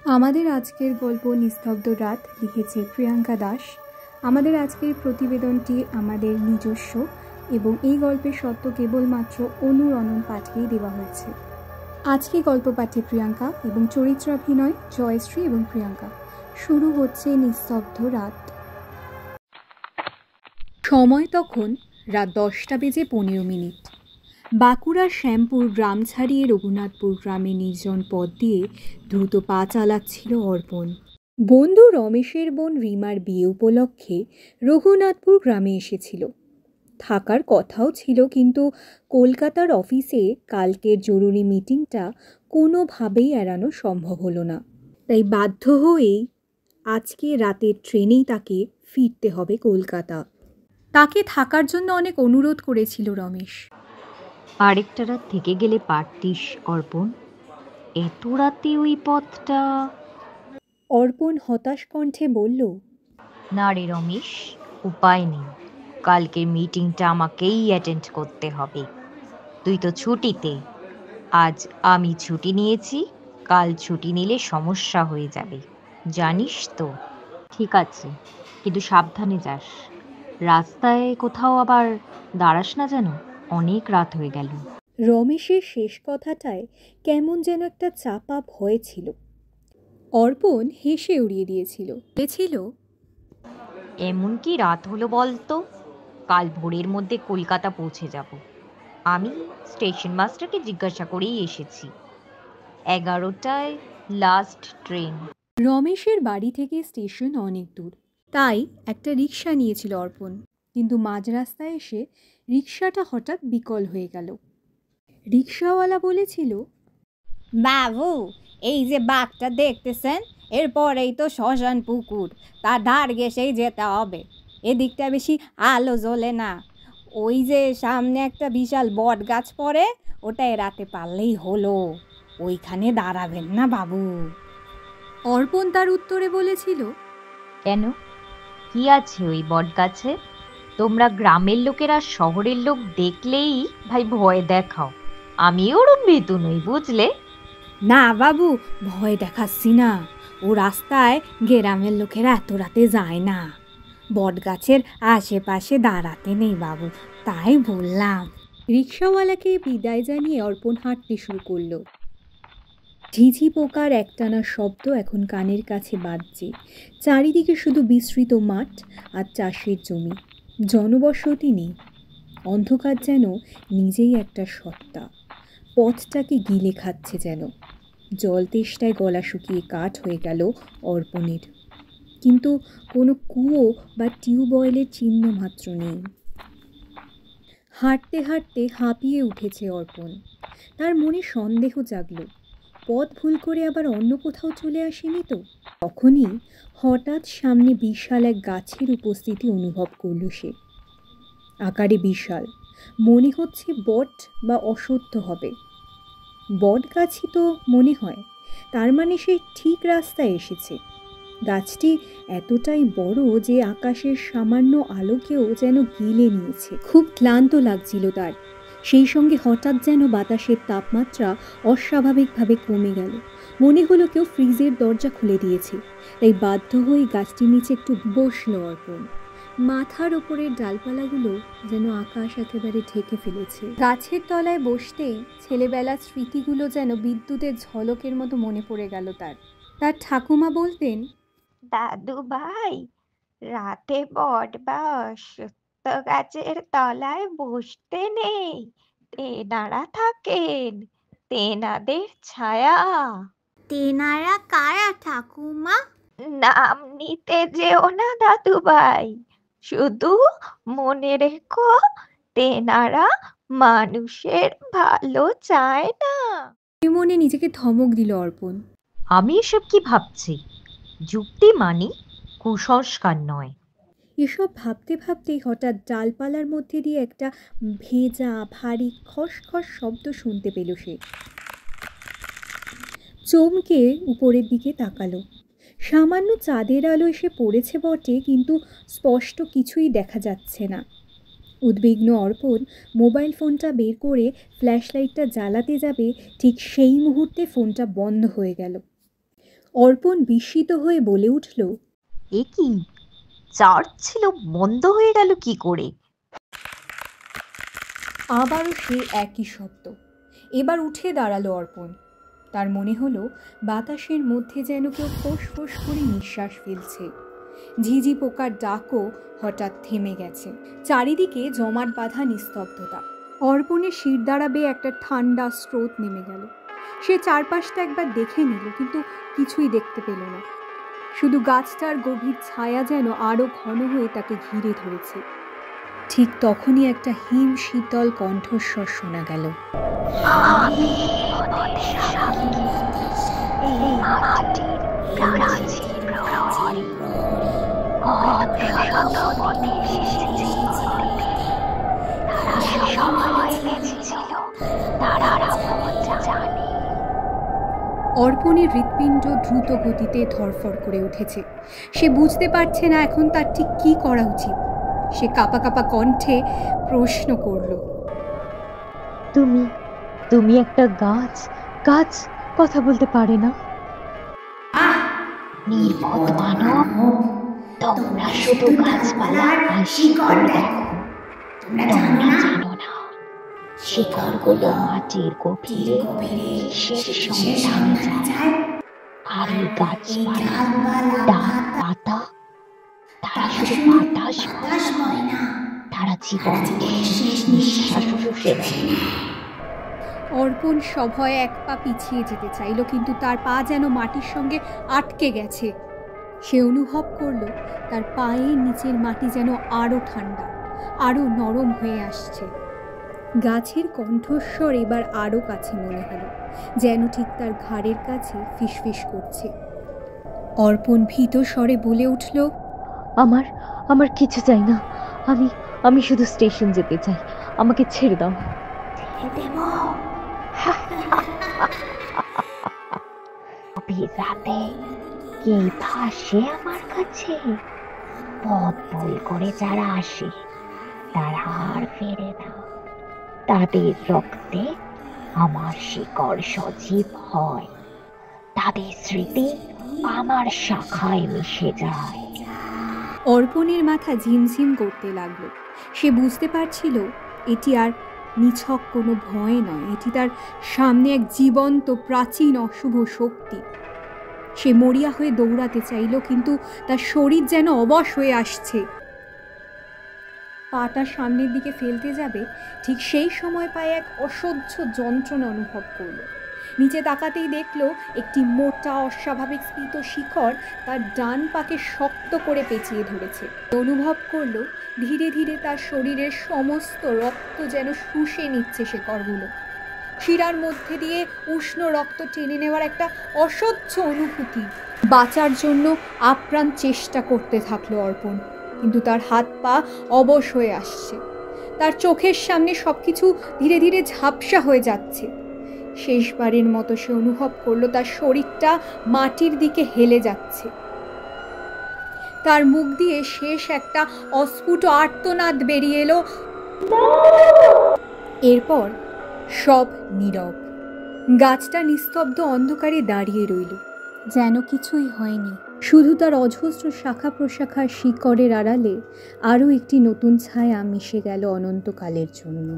আমাদের আজকের গল্প নিস্তব্ধ রাত লিখেছে প্রিয়াঙ্কা দাস। আমাদের আজকের প্রতিবেদনটি আমাদের নিজস্ব এবং এই গল্পের সত্য কেবলমাত্র অনুরণন পাঠকেই দেওয়া হয়েছে। আজকে গল্প পাঠে প্রিয়াঙ্কা এবং চরিত্রাভিনয় জয়শ্রী এবং প্রিয়াঙ্কা। শুরু হচ্ছে নিস্তব্ধ রাত। সময় তখন রাত 10:15। বাঁকুড়ার শ্যামপুর গ্রাম ছাড়িয়ে রঘুনাথপুর গ্রামে নির্জন পথ দিয়ে দ্রুত পা চালাচ্ছিল অর্পণ। বন্ধু রমেশের বোন রিমার বিয়ে উপলক্ষে রঘুনাথপুর গ্রামে এসেছিল। থাকার কথাও ছিল, কিন্তু কলকাতার অফিসে কালকের জরুরি মিটিংটা কোনোভাবেই এড়ানো সম্ভব হলো না। তাই বাধ্য হয়েই আজকে রাতের ট্রেনেই তাকে ফিরতে হবে কলকাতা। তাকে থাকার জন্য অনেক অনুরোধ করেছিল রমেশ। আরেকটা রাত থেকে গেলে পারতিস অর্পণ, এত রাতে ওই পথটা। অর্পণ হতাশ কণ্ঠে বলল, না রে রমেশ, উপায় নেই, কালকের মিটিংটা আমাকেই অ্যাটেন্ড করতে হবে। তুই তো ছুটিতে, আজ আমি ছুটি নিয়েছি, কাল ছুটি নিলে সমস্যা হয়ে যাবে, জানিস তো। ঠিক আছে, কিন্তু সাবধানে যাস, রাস্তায় কোথাও আবার দাঁড়াস না যেন, অনেক রাত হয়ে গেল। রমেশের শেষ কথাটায় কেমন যেন একটা চাপা ভয় ছিল। অর্পণ হেসে উড়িয়ে দিয়েছিল, বলেছিল, এমন কি রাত হলো বলতো, কাল ভোরের মধ্যে কলকাতা পৌঁছে যাব। আমি স্টেশন মাস্টারকে জিজ্ঞাসা করেই এসেছি, 11টায় লাস্ট ট্রেন। রমেশের বাড়ি থেকে স্টেশন অনেক দূর, তাই একটা রিক্সা নিয়েছিল অর্পণ। কিন্তু মাঝ রাস্তায় এসে রিক্সাটা হঠাৎ বিকল হয়ে গেল। রিক্সাওয়ালা বলেছিল, বাবু, এই যে বাঘটা দেখতেছেন, এরপরেই তো শ্মশান পুকুর, তার ধার ঘেঁষেই যেতে হবে। এদিকটা বেশি আলো জ্বলে না, ওই যে সামনে একটা বিশাল বট গাছ পড়ে, ওটাই রাতে পারলেই হলো, ওইখানে দাঁড়াবেন না বাবু। অর্পণ তার উত্তরে বলেছিল, কেন, কি আছে ওই বট গাছে? তোমরা গ্রামের লোকেরা শহরের লোক দেখলেই ভাই ভয় দেখাও, আমি ওরম ভীতু নই, বুঝলে। না বাবু, ভয় দেখাচ্ছি না, ও রাস্তায় গ্রামের লোকেরা এত রাতে যায় না, বট গাছের আশেপাশে দাঁড়াতে নেই বাবু, তাই বললাম। রিক্সাওয়ালাকে বিদায় জানিয়ে অর্পণ হাঁটতে শুরু করলো। ঝিঝি পোকার একটানা শব্দ এখন কানের কাছে বাজছে। চারিদিকে শুধু বিস্তৃত মাঠ আর চাষের জমি, জনবসতি নেই। অন্ধকার যেন নিজেই একটা সত্তা, পথটাকে গিলে খাচ্ছে যেন। জল তেষ্টায় গলা শুকিয়ে কাঠ হয়ে গেল অর্পণের, কিন্তু কোনো কুয়ো বা টিউবওয়েলের চিহ্ন মাত্র নেই। হাঁটতে হাঁটতে হাঁপিয়ে উঠেছে অর্পণ। তার মনে সন্দেহ জাগলো, পথ ভুল করে আবার অন্য কোথাও চলে আসেনি তো। তখনই হঠাৎ সামনে বিশাল এক গাছের উপস্থিতি অনুভব করল সে। আকারে বিশাল, মনে হচ্ছে বট বা অশ্বত্থ হবে। বট গাছই তো মনে হয়, তার মানে সে ঠিক রাস্তায় এসেছে। গাছটি এতটাই বড় যে আকাশের সামান্য আলোকেও যেন গিলে নিয়েছে। খুব ক্লান্ত লাগছিল তার। সেই সঙ্গে হঠাৎ যেন বাতাসের তাপমাত্রা অস্বাভাবিকভাবে কমে গেল। মনে হলো কেউ ফ্রিজের দরজা খুলে দিয়েছে। তাই বাধ্য হয়ে গাছটির নিচে একটু বসল অর্পণ। মাথার ওপরের ডালপালাগুলো যেন আকাশ একেবারে ঢেকে ফেলেছে। গাছের তলায় বসতেই ছেলেবেলার স্মৃতিগুলো যেন বিদ্যুতের ঝলকের মতো মনে পড়ে গেল তার। তার ঠাকুমা বলতেন, দাদু ভাই, রাতে বট বা অশ্বত্থ গাছের তলায় বসতে নেই, তেনারা থাকেন, তেনাদের ছায়া। তেনারা কারা ঠাকুমা? নাম নিতে যেও না দাদু ভাই, শুধু মনে রেখো, তেনারা মানুষের ভালো চায় না। মনে নিজেকে ধমক দিল অর্পণ। আমি এসব কি ভাবছি, যুক্তি মানি, কুসংস্কার নয়। এসব ভাবতে ভাবতেই হঠাৎ ডালপালার মধ্যে দিয়ে একটা ভেজা ভারী খসখস শব্দ শুনতে পেল সে। চমকে উপরের দিকে তাকালো। সামান্য চাঁদের আলো এসে পড়েছে বটে, কিন্তু স্পষ্ট কিছুই দেখা যাচ্ছে না। উদ্বিগ্ন অর্পণ মোবাইল ফোনটা বের করে ফ্ল্যাশ লাইটটা জ্বালাতে যাবে, ঠিক সেই মুহূর্তে ফোনটা বন্ধ হয়ে গেল। অর্পণ বিস্মিত হয়ে বলে উঠল, এ কি, চার্জ ছিল বন্ধ হয়ে গেল কি করে? আবারও সেই একই শব্দ। এবার উঠে দাঁড়ালো অর্পণ। তার মনে হলো বাতাসের মধ্যে যেন কেউ ফোঁস ফোঁস করে নিঃশ্বাস ফেলছে। ঝিঝি পোকার ডাকও হঠাৎ থেমে গেছে। চারিদিকে জমাট বাঁধা নিস্তব্ধতা। অর্পণের শিরদাঁড়া বেয়ে একটা ঠান্ডা স্রোত নেমে গেল। সে চারপাশটা একবার দেখে নিল, কিন্তু কিছুই দেখতে পেল না। শুধু গাছটার গভীর ছায়া যেন আরও ঘন হয়ে তাকে ঘিরে ধরেছে। ঠিক তখনই একটা হিম শীতল কণ্ঠস্বর শোনা গেল। অর্পণের হৃৎপিণ্ড দ্রুত গতিতে ধরফর করে উঠেছে। সে বুঝতে পারছে না এখন তার ঠিক কী করা উচিত। সে কাঁপা কাঁপা কণ্ঠে প্রশ্ন করল, তুমি তুমি একটা গাছ, গাছ কথা বলতে পারে না? নির্বোধ মানব, তোমরা শুধু গাছপালার শিকড় দেখো, তোমরা জানো না শিকড়গুলো মাটির গভীরে কিসের সঙ্গে টানে যায়। আর এই গাছপালা, ডাল পাতা, তারা শুধু বাতাস বয় না, তারা জীবনের শেষ নিঃশ্বাস শুষে নেয়। অর্পণ সভয়ে এক পা পিছিয়ে যেতে চাইল, কিন্তু তার পা যেন মাটির সঙ্গে আটকে গেছে। সে অনুভব করল তার পায়ের নিচের মাটি যেন আরও ঠান্ডা, আরও নরম হয়ে আসছে। গাছের কণ্ঠস্বর এবার আরও কাছে মনে হলো, যেন ঠিক তার ঘাড়ের কাছে ফিসফিস করছে। অর্পণ ভীত স্বরে বলে উঠল, আমার আমার কিছু চাই না, আমি শুধু স্টেশন যেতে চাই, আমাকে ছেড়ে দাও। গভীর রাতে কে ভাসে আমার কাছে? পথ ভুল করে যারা আসে তারা আর ফেরে না। তাদের রক্তে আমার শিকড় সজীব হয়, তাদের স্মৃতি আমার শাখায় মিশে যায়। অর্পণের মাথা ঝিমঝিম করতে লাগলো। সে বুঝতে পারছিল এটি আর নিছক কোনো ভয় নয়, এটি তার সামনে এক জীবন্ত প্রাচীন অশুভ শক্তি। সে মরিয়া হয়ে দৌড়াতে চাইল, কিন্তু তার শরীর যেন অবশ হয়ে আসছে। পাটা সামনের দিকে ফেলতে যাবে, ঠিক সেই সময় পায়ে এক অসহ্য যন্ত্রণা অনুভব করলো। নিচে তাকাতেই দেখলো একটি মোটা অস্বাভাবিক স্ফীত শিকড় তার ডান পাকে শক্ত করে পেঁচিয়ে ধরেছে। অনুভব করলো ধীরে ধীরে তার শরীরের সমস্ত রক্ত যেন শুষে নিচ্ছে শিকড়গুলো। শিরার মধ্যে দিয়ে উষ্ণ রক্ত টেনে নেওয়ার একটা অসহ্য অনুভূতি। বাঁচার জন্য আপ্রাণ চেষ্টা করতে থাকলো অর্পণ, কিন্তু তার হাত পা অবশ হয়ে আসছে। তার চোখের সামনে সবকিছু ধীরে ধীরে ঝাপসা হয়ে যাচ্ছে। শেষবারের মতো সে অনুভব করলো তার শরীরটা মাটির দিকে হেলে যাচ্ছে। তার মুখ দিয়ে শেষ একটা অস্ফুট আর্তনাদ বেরিয়ে এলো। এরপর সব নীরব। গাছটা নিস্তব্ধ অন্ধকারে দাঁড়িয়ে রইল, যেন কিছুই হয়নি। শুধু তার অজস্র শাখা প্রশাখার শিকড়ের আড়ালে আরও একটি নতুন ছায়া মিশে গেল অনন্তকালের জন্য।